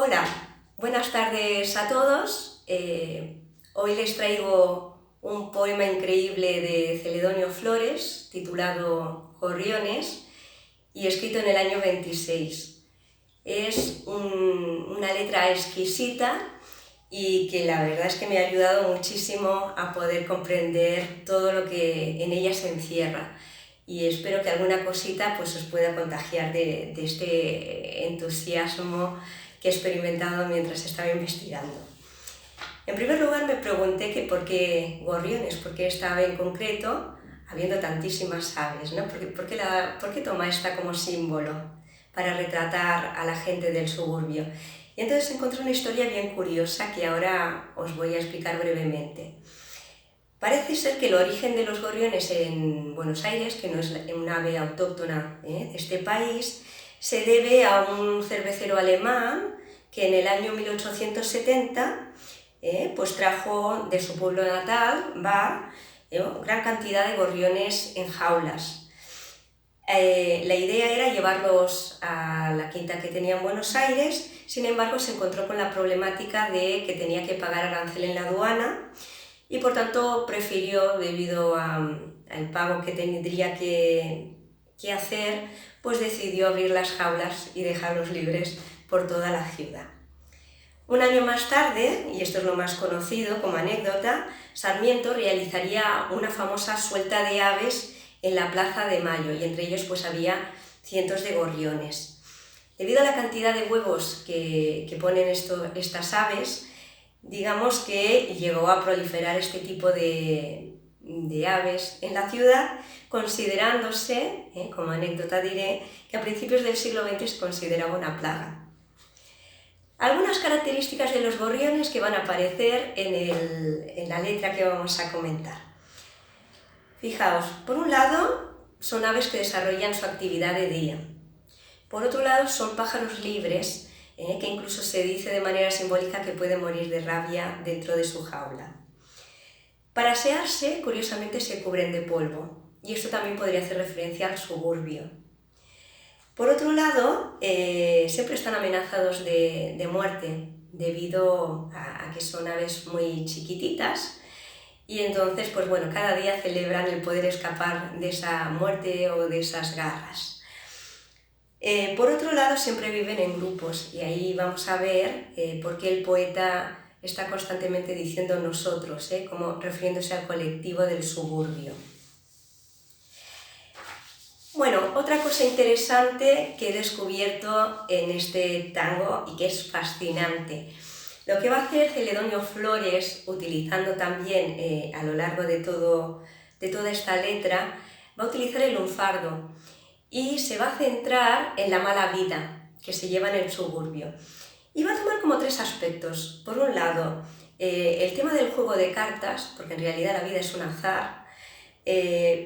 Hola, buenas tardes a todos. Hoy les traigo un poema increíble de Celedonio Flores titulado Gorriones y escrito en el año 26. Es una letra exquisita y que la verdad es que me ha ayudado muchísimo a poder comprender todo lo que en ella se encierra. Y espero que alguna cosita pues, os pueda contagiar de este entusiasmo que he experimentado mientras estaba investigando. En primer lugar me pregunté que por qué gorriones, por qué esta ave en concreto, habiendo tantísimas aves, ¿no? ¿Por qué toma esta como símbolo para retratar a la gente del suburbio? Y entonces encontré una historia bien curiosa que ahora os voy a explicar brevemente. Parece ser que el origen de los gorriones en Buenos Aires, que no es un ave autóctona de este país, se debe a un cervecero alemán que en el año 1870 pues trajo de su pueblo natal, Bar, gran cantidad de gorriones en jaulas. La idea era llevarlos a la quinta que tenía en Buenos Aires, sin embargo se encontró con la problemática de que tenía que pagar arancel en la aduana y por tanto prefirió, debido al pago que tendría que hacer, pues decidió abrir las jaulas y dejarlos libres por toda la ciudad. Un año más tarde, y esto es lo más conocido como anécdota, Sarmiento realizaría una famosa suelta de aves en la Plaza de Mayo y entre ellos pues había cientos de gorriones. Debido a la cantidad de huevos que ponen estas aves, digamos que llegó a proliferar este tipo de aves en la ciudad, considerándose, como anécdota diré, que a principios del siglo XX se consideraba una plaga. Algunas características de los gorriones que van a aparecer en la letra que vamos a comentar. Fijaos, por un lado son aves que desarrollan su actividad de día. Por otro lado son pájaros libres, que incluso se dice de manera simbólica que pueden morir de rabia dentro de su jaula. Para asearse, curiosamente, se cubren de polvo, y esto también podría hacer referencia al suburbio. Por otro lado, siempre están amenazados de muerte, debido a que son aves muy chiquititas, y entonces, pues bueno, cada día celebran el poder escapar de esa muerte o de esas garras. Por otro lado, siempre viven en grupos, y ahí vamos a ver por qué el poeta está constantemente diciendo nosotros, como refiriéndose al colectivo del suburbio. Bueno, otra cosa interesante que he descubierto en este tango y que es fascinante. Lo que va a hacer Celedonio Flores, utilizando también a lo largo de toda esta letra, va a utilizar el lunfardo y se va a centrar en la mala vida que se lleva en el suburbio. Y va a tomar como tres aspectos. Por un lado, el tema del juego de cartas, porque en realidad la vida es un azar.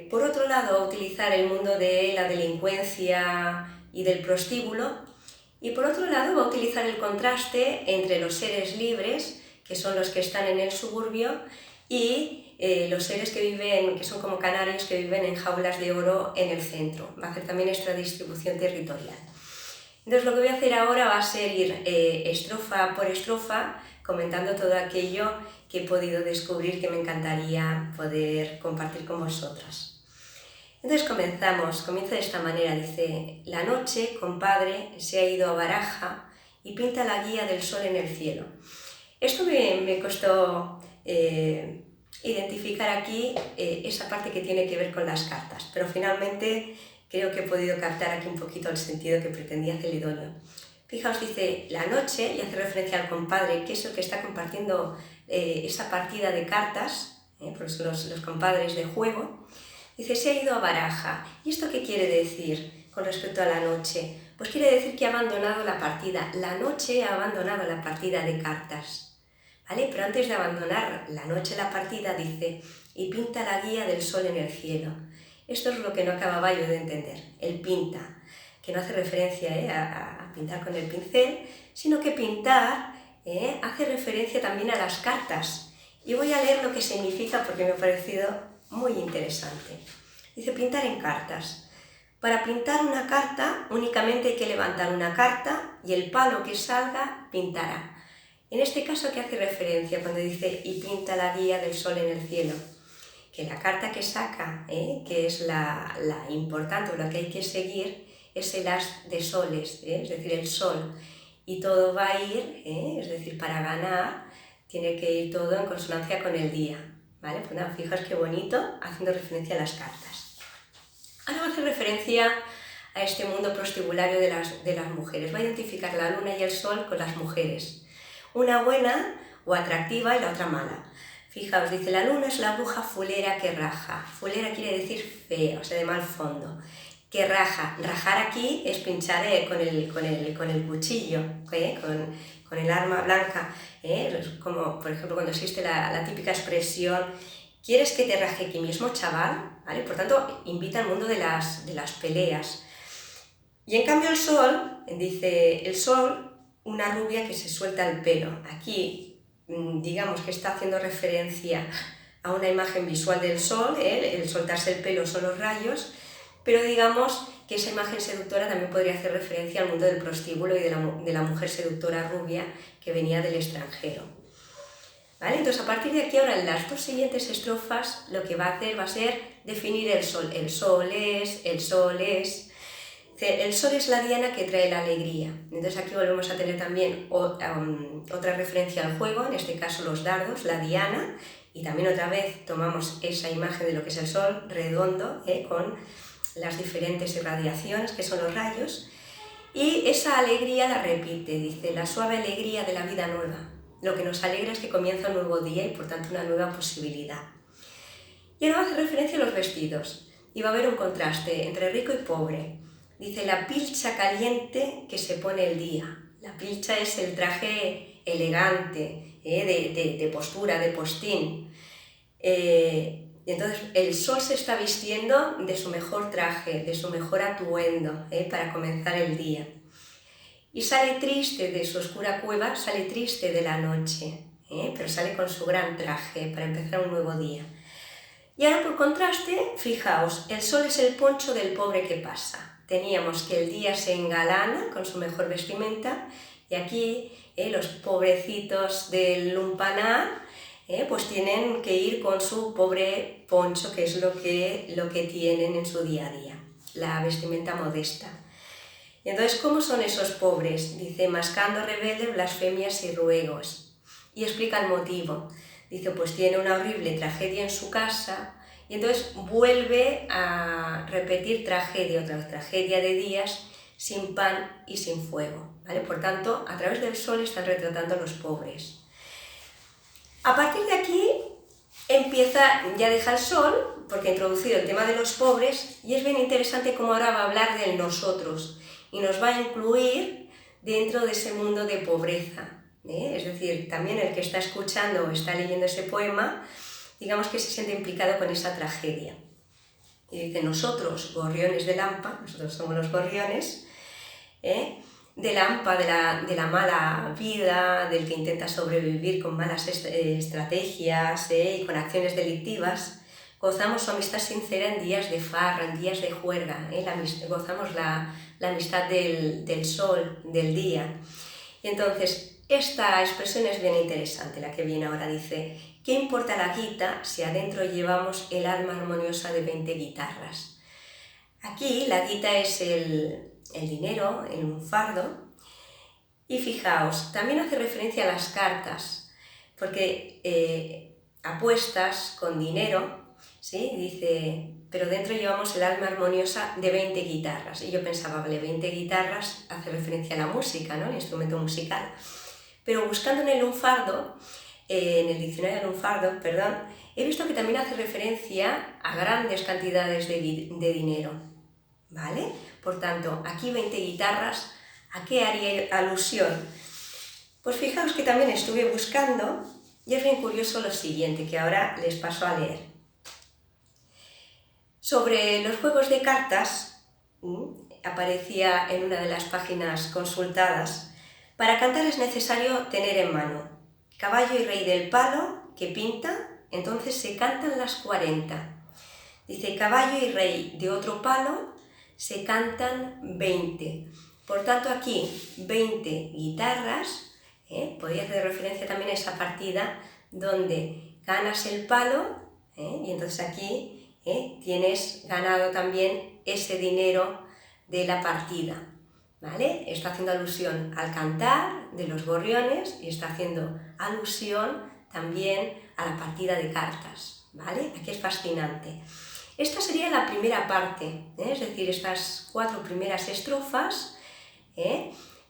Por otro lado, va a utilizar el mundo de la delincuencia y del prostíbulo. Y por otro lado, va a utilizar el contraste entre los seres libres, que son los que están en el suburbio, y los seres que son como canarios, que viven en jaulas de oro en el centro. Va a hacer también esta distribución territorial. Entonces lo que voy a hacer ahora va a ser ir estrofa por estrofa comentando todo aquello que he podido descubrir que me encantaría poder compartir con vosotras. Entonces comienza de esta manera, dice: la noche, compadre, se ha ido a Baraja y pinta la guía del sol en el cielo. Esto me costó identificar aquí esa parte que tiene que ver con las cartas, pero finalmente creo que he podido captar aquí un poquito el sentido que pretendía Celedonio. Fijaos, dice la noche, y hace referencia al compadre, que es el que está compartiendo esa partida de cartas, pues los compadres de juego. Dice, se ha ido a Baraja. ¿Y esto qué quiere decir con respecto a la noche? Pues quiere decir que ha abandonado la partida. La noche ha abandonado la partida de cartas, ¿vale? Pero antes de abandonar la noche la partida, dice, y pinta la guía del sol en el cielo. Esto es lo que no acababa yo de entender, el pinta, que no hace referencia a pintar con el pincel, sino que pintar hace referencia también a las cartas. Y voy a leer lo que significa porque me ha parecido muy interesante. Dice, pintar en cartas. Para pintar una carta únicamente hay que levantar una carta y el palo que salga pintará. En este caso, ¿a qué hace referencia cuando dice y pinta la guía del sol en el cielo? Que la carta que saca, que es la importante o la que hay que seguir, es el as de soles, es decir, el sol. Y todo va a ir, es decir, para ganar, tiene que ir todo en consonancia con el día. ¿Vale? Pues nada, fijaos qué bonito, haciendo referencia a las cartas. Ahora va a hacer referencia a este mundo prostibulario de las mujeres. Va a identificar la luna y el sol con las mujeres. Una buena o atractiva y la otra mala. Fijaos, dice, la luna es la bruja fulera que raja. Fulera quiere decir fea, o sea, de mal fondo. Que raja. Rajar aquí es pinchar con el cuchillo, con el arma blanca. Es como, por ejemplo, cuando existe la típica expresión, ¿quieres que te raje aquí mismo, chaval? ¿Vale? Por tanto, invita al mundo de las peleas. Y en cambio el sol, dice, el sol, una rubia que se suelta el pelo. Aquí, digamos que está haciendo referencia a una imagen visual del sol, el soltarse el pelo son los rayos, pero digamos que esa imagen seductora también podría hacer referencia al mundo del prostíbulo y de la mujer seductora rubia que venía del extranjero. ¿Vale? Entonces, a partir de aquí, ahora en las dos siguientes estrofas, lo que va a hacer va a ser definir el sol. El sol es. El sol es la diana que trae la alegría. Entonces aquí volvemos a tener también otra referencia al juego, en este caso los dardos, la diana, y también otra vez tomamos esa imagen de lo que es el sol redondo, con las diferentes irradiaciones que son los rayos, y esa alegría la repite, dice, la suave alegría de la vida nueva. Lo que nos alegra es que comienza un nuevo día y por tanto una nueva posibilidad. Y ahora va a hacer referencia a los vestidos, y va a haber un contraste entre rico y pobre. Dice, la pilcha caliente que se pone el día. La pilcha es el traje elegante, de postura, de postín. Entonces, el sol se está vistiendo de su mejor traje, de su mejor atuendo, para comenzar el día. Y sale triste de su oscura cueva, sale triste de la noche, pero sale con su gran traje para empezar un nuevo día. Y ahora, por contraste, fijaos, el sol es el poncho del pobre que pasa. Teníamos que el día se engalana con su mejor vestimenta y aquí los pobrecitos del Lumpanar pues tienen que ir con su pobre poncho, que es lo que tienen en su día a día, la vestimenta modesta. Y entonces, ¿cómo son esos pobres? Dice, mascando rebeldes, blasfemias y ruegos. Y explica el motivo. Dice, pues tiene una horrible tragedia en su casa. Y entonces vuelve a repetir tragedia, otra vez tragedia de días sin pan y sin fuego, ¿vale? Por tanto, a través del sol están retratando a los pobres. A partir de aquí ya deja el sol, porque ha introducido el tema de los pobres, y es bien interesante cómo ahora va a hablar del nosotros, y nos va a incluir dentro de ese mundo de pobreza, Es decir, también el que está escuchando o está leyendo ese poema, digamos que se siente implicado con esa tragedia. Y dice, nosotros, gorriones de Lampa, nosotros somos los gorriones, de Lampa, de la mala vida, del que intenta sobrevivir con malas estrategias y con acciones delictivas, gozamos su amistad sincera en días de farra, en días de juerga, gozamos la amistad del sol, del día. Y entonces, esta expresión es bien interesante, la que viene ahora, dice, ¿qué importa la guita si adentro llevamos el alma armoniosa de 20 guitarras? Aquí la guita es el dinero en un fardo, y fijaos, también hace referencia a las cartas, porque apuestas con dinero, ¿sí? Dice, pero dentro llevamos el alma armoniosa de 20 guitarras, y yo pensaba, vale, 20 guitarras hace referencia a la música, ¿no? El instrumento musical. Pero buscando en el lunfardo, en el diccionario de lunfardo, perdón, he visto que también hace referencia a grandes cantidades de dinero, ¿vale? Por tanto, aquí 20 guitarras, ¿a qué haría alusión? Pues fijaos que también estuve buscando, y es bien curioso lo siguiente, que ahora les paso a leer. Sobre los juegos de cartas, aparecía en una de las páginas consultadas, para cantar es necesario tener en mano caballo y rey del palo que pinta, entonces se cantan las 40. Dice caballo y rey de otro palo se cantan 20. Por tanto, aquí 20 guitarras, podría hacer referencia también a esa partida donde ganas el palo, y entonces aquí tienes ganado también ese dinero de la partida, ¿vale? Está haciendo alusión al cantar de los gorriones y está haciendo alusión también a la partida de cartas, ¿vale? Aquí es fascinante. Esta sería la primera parte, es decir, estas 4 primeras estrofas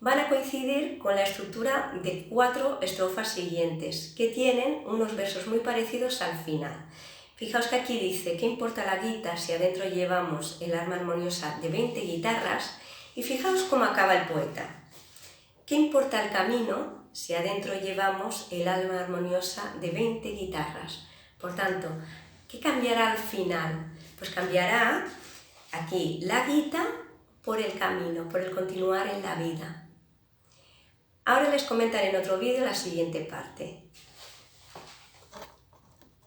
van a coincidir con la estructura de 4 estrofas siguientes, que tienen unos versos muy parecidos al final. Fijaos que aquí dice, ¿qué importa la guita si adentro llevamos el arma armoniosa de 20 guitarras? Y fijaos cómo acaba el poeta. ¿Qué importa el camino si adentro llevamos el alma armoniosa de 20 guitarras? Por tanto, ¿qué cambiará al final? Pues cambiará aquí la guita por el camino, por el continuar en la vida. Ahora les comentaré en otro vídeo la siguiente parte.